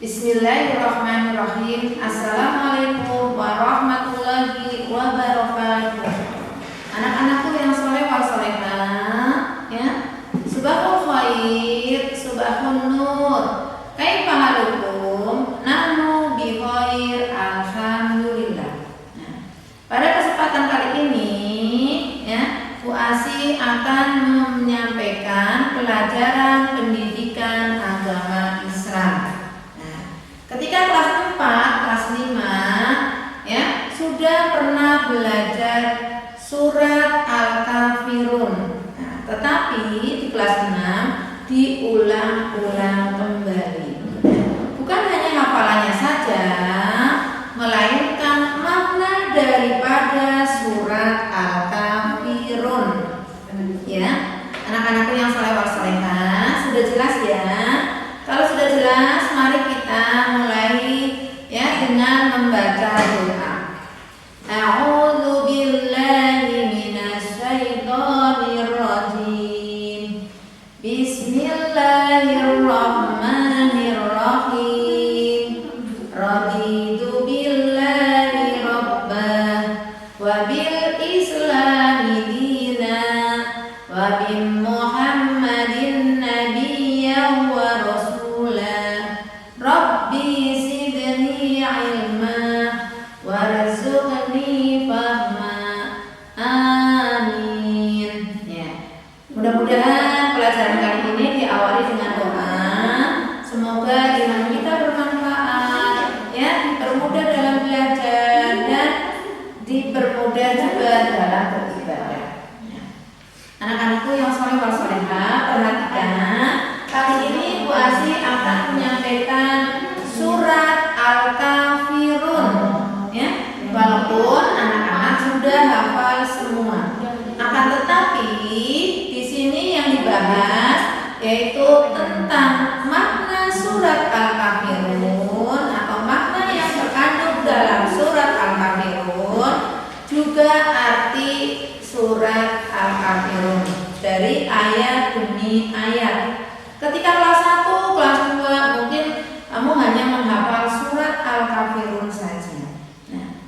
Bismillahirrahmanirrahim. Assalamualaikum warahmatullahi wabarakatuh. Anak-anakku yang soleh wal solehah, ya. Subahul khair, subahun nur. Kaifa halukum? Nahnu bi khair, alhamdulillah. Nah, pada kesempatan kali ini, ya, Bu Asi akan menyampaikan pelajaran pendidikan agama Islam. Ketika kelas 4, kelas 5, ya, sudah pernah belajar surat Al-Kafirun. Nah, tetapi di kelas 6 diulang-ulang kembali. Bukan hanya hafalannya saja, melainkan makna daripada surat Al-Kafirun. Ya, anak-anakku yang saleh wal salehah, sudah jelas ya? Kalau sudah jelas, mari kita mulai ya dengan membaca doa. A'udzu billahi minasy syaithanir rajim. Bismillahirrahmanirrahim. Raditu billahi rabbah wa bil islami dinan wa bi Muhammadin nabiyyan wa Rabbi zidni ilma warzuqni fahma. Amin. Ya. Mudah-mudahan pelajaran kali ini diawali dengan doa. Semoga ilmu kita bermanfaat, ya, dipermudah dalam belajar dan dipermudah juga dalam beribadah. Ya. Anak-anakku yang saleh wal salehah, perhatikan. Kali ini Bu Asi akan menyampaikan surat Al-Kafirun, ya. Walaupun anak-anak sudah hafal semua, akan tetapi di sini yang dibahas yaitu tentang makna surat Al-Kafirun atau makna yang terkandung dalam surat Al-Kafirun, juga arti surat Al-Kafirun dari ayat demi ayat. Ketika kelas 1, kelas 2 mungkin kamu hanya menghafal surat Al-Kafirun saja. Nah,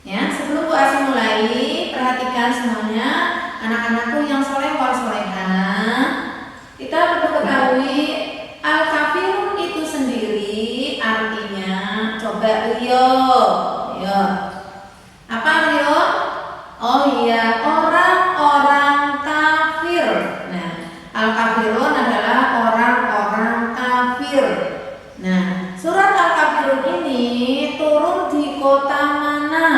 ya, sebelum Bu Asi mulai, perhatikan semuanya, anak-anakku yang soleh wal solehah. Kita perlu ketahui Al-Kafirun itu sendiri artinya, coba Rio. Apa Rio? Oh iya, orang-orang kafir. Nah, Al-Kafirun adalah orang-orang kafir. Nah, surat Al-Kafirun ini turun di kota mana?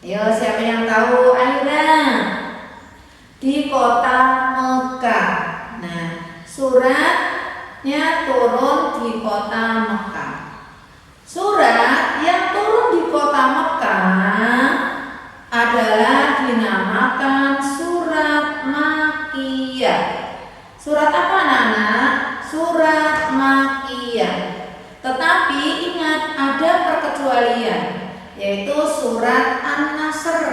Yo, siapa yang tahu? Aina. Di kota Mekah. Nah, suratnya turun di kota Mekah. Surat yang turun di kota Mekah adalah dinamakan surat Makkiyah. Surat apa anak-anak? Surat Makkiyah. Tetapi ingat, ada perkecualian, yaitu surat An-Nasr.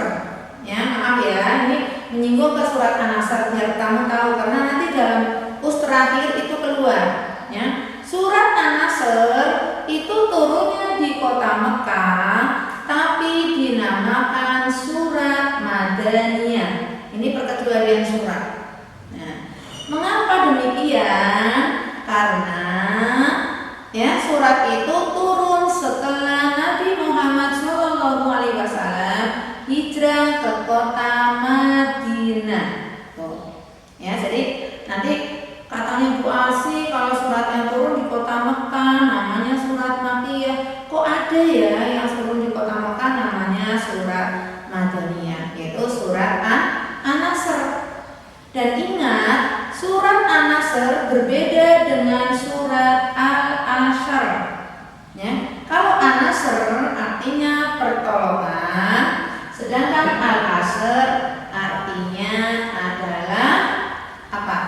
Ya, maaf ya, ini menyinggung ke surat An-Nasr biar kamu tahu, karena nanti dalam us terakhir itu keluar. Ya, surat An-Nasr itu turunnya di kota Mekah, tapi dinamakan surat Madaniyah. Ini perkecualian surat. Nah, mengapa demikian? Karena ya, surat itu turun setelah Nabi Muhammad SAW hijrah ke kota Madinah. Tuh. Ya, jadi nanti katanya Bu Asi, kalau suratnya turun di kota Mekah namanya surat Makkiyah. Kok ada ya yang turun di kota Mekah namanya surat Madaniyah, yaitu surat An-Nasr. Dan ingat, surat An-Nasr berbeda dengan surat Al-Ashr. Ya, kalau An-Nasr artinya pertolongan, sedangkan Al-Ashr artinya adalah apa?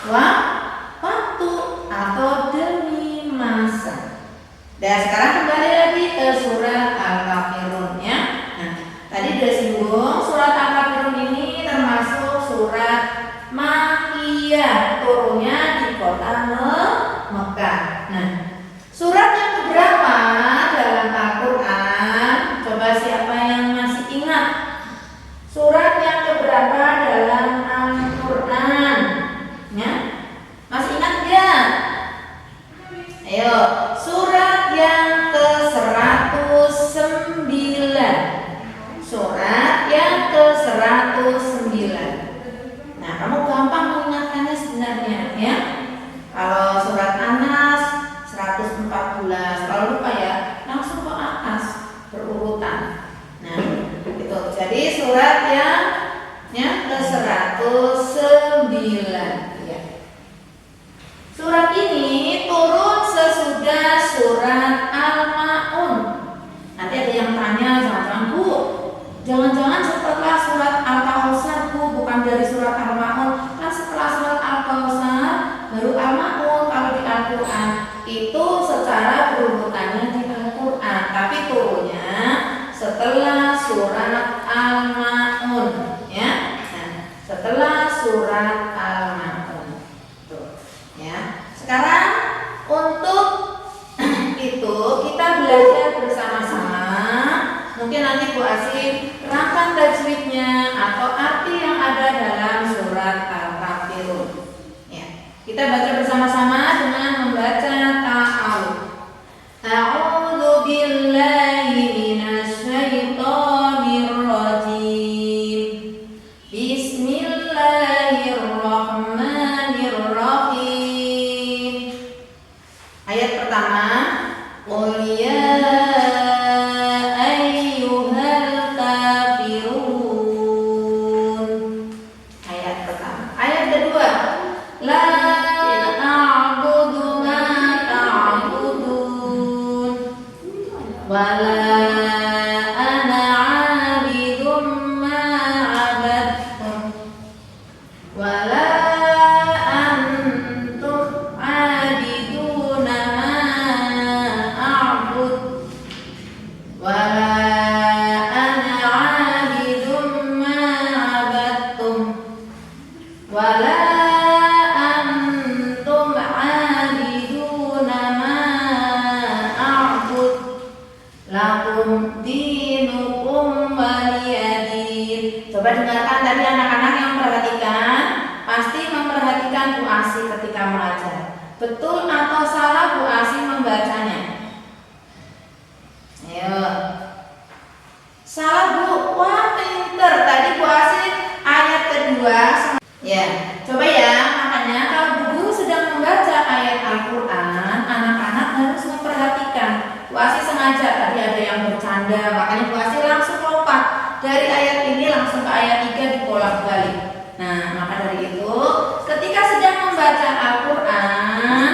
Waktu atau demi masa. Dan sekarang kembali lagi ke surat Al-Kafirun, ya. Nah, tadi sudah singgung, surat Al-Kafirun ini termasuk surat Makkiyah, turunnya di kota Mekah. Nah, surat Al-Quran itu secara berurutannya di Al-Quran, tapi turunnya setelah surat Al-Ma'un, ya. Nah, setelah surat Al-Ma'un. Tuh, ya. Sekarang untuk itu kita belajar bersama-sama. Mungkin nanti Bu Asih terangkan tajwidnya atau arti yang ada dalam surat Al-Kafirun. Ya. Kita baca bersama-sama dengan membaca ta'awudz. A'udzu billahi minasy syaithanir rajim. Bismillahirrahmanirrahim. Ayat pertama, qul ya ayyuhal kafirun. Ayat pertama. Ayat kedua, la a'budu ma ta'budun wala ana 'abidum ma 'abadtum wala antum 'abiduna ma a'bud wala ana 'abidum ma 'abadtum wala antum 'abiduna ma a'bud lakum dinukum waliyadin. Coba dengarkan tadi anak-anak yang memperhatikan, pasti memperhatikan Bu Asih ketika mengajar. Betul atau salah Bu Asih membacanya? Ayo. Salah Bu. Wah, pinter. Tadi Bu Asih ayat kedua. Ya, coba ya. Makanya kalau Bu Guru sedang membaca ayat Al-Quran, anak-anak harus memperhatikan. Bu Asih sengaja tadi ada yang bercanda, makanya Bu Asih langsung lompat dari ayat ini langsung ke ayat 3 dibolak-balik. Nah, maka dari itu ketika sedang membaca Al-Quran,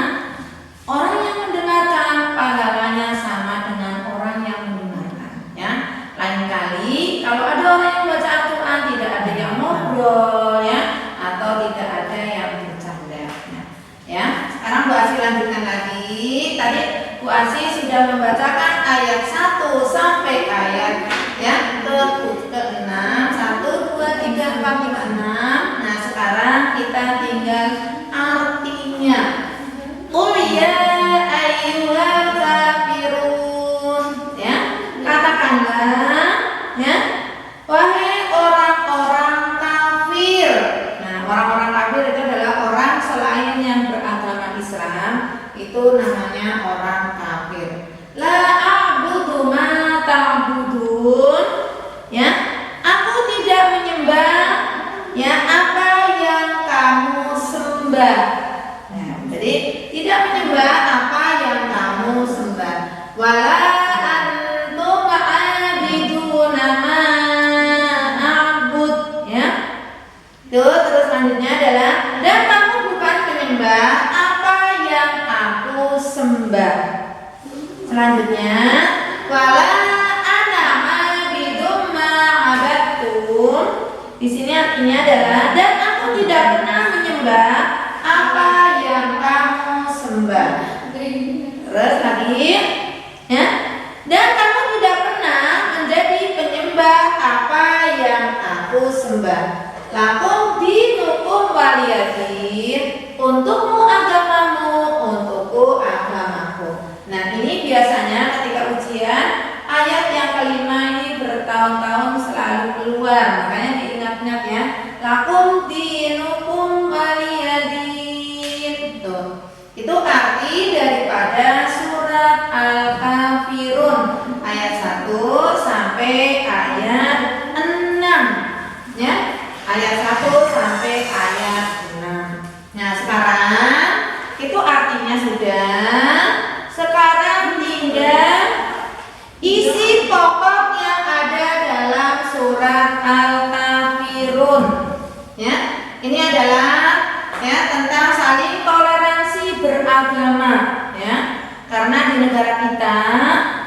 orang yang mendengarkan pahalanya sama dengan orang yang mendengarkan, ya. Lain kali kalau ada orang yang membaca Al-Quran tidak ada yang ngobrol, ya, atau tidak ada yang bercanda. Nah, ya. Sekarang Bu Asih lanjutkan lagi. Tadi Bu Asih sudah membacakan ayat 1 sampai ayat yang ke-6, 1, 2, 3, 4, 5, 6. Nah, sekarang kita tinggal artinya. Qul ya ayyuhal kafirun, ya. Katakanlah, ya, wahai orang-orang kafir. Nah, orang-orang kafir itu adalah orang selain yang beragama Islam, itu namanya orang kafir. La a'budu ma ta'budun, ya. Aku tidak menyembah, ya, apa yang kamu sembah. Nah, jadi tidak menyembah apa yang kamu sembah. Wala antum a'biduna ma a'bud, ya. Terus selanjutnya adalah dan kamu bukan menyembah apa yang aku sembah. Selanjutnya, wala ana ma'bidum ma'abattum. Di sini artinya adalah dan aku tidak pernah menyembah apa yang kamu sembah. Terus lagi, ya. Dan kamu tidak pernah menjadi penyembah apa yang aku sembah. Lakum dinukum waliyadin. Untukmu agamamu, untukku agamaku. Nah, ini biasanya ketika ujian ayat yang kelima ini bertahun-tahun selalu keluar, makanya diingat-ingat ya. Lakum dinukum waliyadin. Tuh. Itu arti daripada surat Al-Kafirun ayat 1 sampai ayat 6, ya. Ayat 1 sampai ayat 6. Nah, sekarang itu artinya sudah. Sekarang tinggal isi pokok yang ada dalam surat Al-Kafirun. Ya, ini adalah, ya, tentang saling toleransi beragama, ya. Karena di negara kita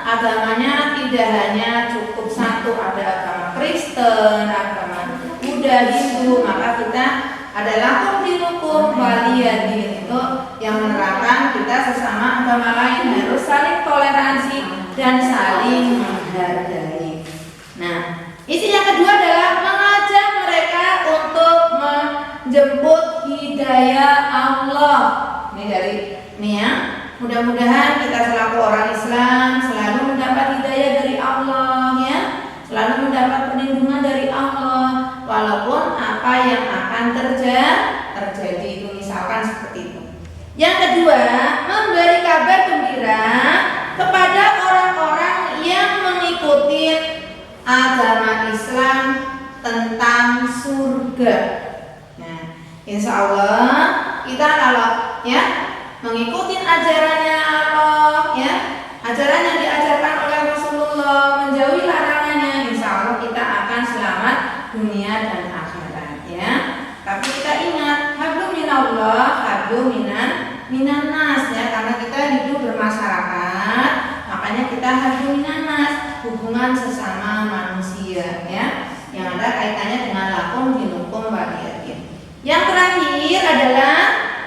agamanya tidak hanya cukup satu, ada agama Kristen, agama Buddha, Hindu, maka kita adalah hukum waliyadin, itu yang menerapkan kita agama lain harus saling toleransi dan saling menghargai. Nah, isi yang kedua adalah mengajak mereka untuk menjemput hidayah Allah. Ini ya. Mudah-mudahan kita selaku orang Islam selalu mendapat hidayah dari Allah ya. Selalu mendapat perlindungan dari Allah walaupun apa yang akan terjadi itu misalkan seperti itu. Yang kedua, memberi kabar gembira kepada orang-orang yang mengikuti agama Islam tentang surga. Nah, insya Allah kita kalau ya mengikuti ajarannya Allah ya, ajaran yang diajarkan oleh Rasulullah, menjauhi larangannya, insya Allah kita akan selamat dunia dan akhirat ya. Tapi kita ingat, hablum minallah, hablum minan nas ya, karena kita hidup bermasyarakat, makanya kita hablum minan nas, hubungan sesama manusia ya, yang ada kaitannya dengan lakum dinukum waliyatin. Yang terakhir adalah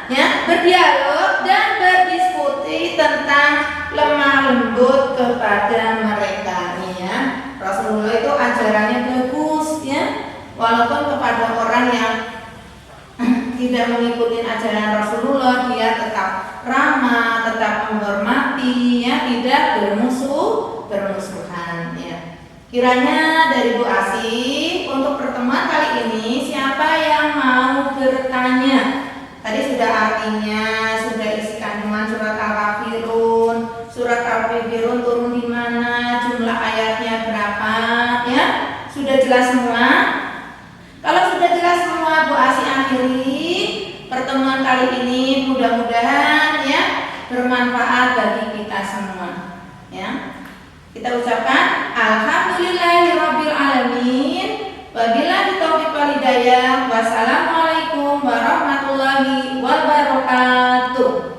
ya, berdialog dan berdiskusi tentang lemah lembut kepada mereka nih ya. Rasulullah itu ajarannya bagus ya, walaupun kepada orang yang tidak mengikuti ajaran Rasulullah dia tetap ramah, tetap menghormati ya, tidak bermusuhan ya. Kiranya dari Bu Asih untuk pertemuan kali ini siapa yang mau bertanya? Tadi sudah artinya, sudah isi kandungan surat Al-Kafirun, surat Al-Kafirun turun di mana, jumlah ayatnya berapa, ya? Sudah jelas semua? Kalau sudah jelas semua, Bu Asih akhiri pertemuan kali ini, mudah-mudahan ya bermanfaat bagi kita semua. Ya, kita ucapkan Alhamdulillahirabbil alamin. Wabillahi taufiq wal hidayah. Wassalamualaikum warahmatullahi wabarakatuh.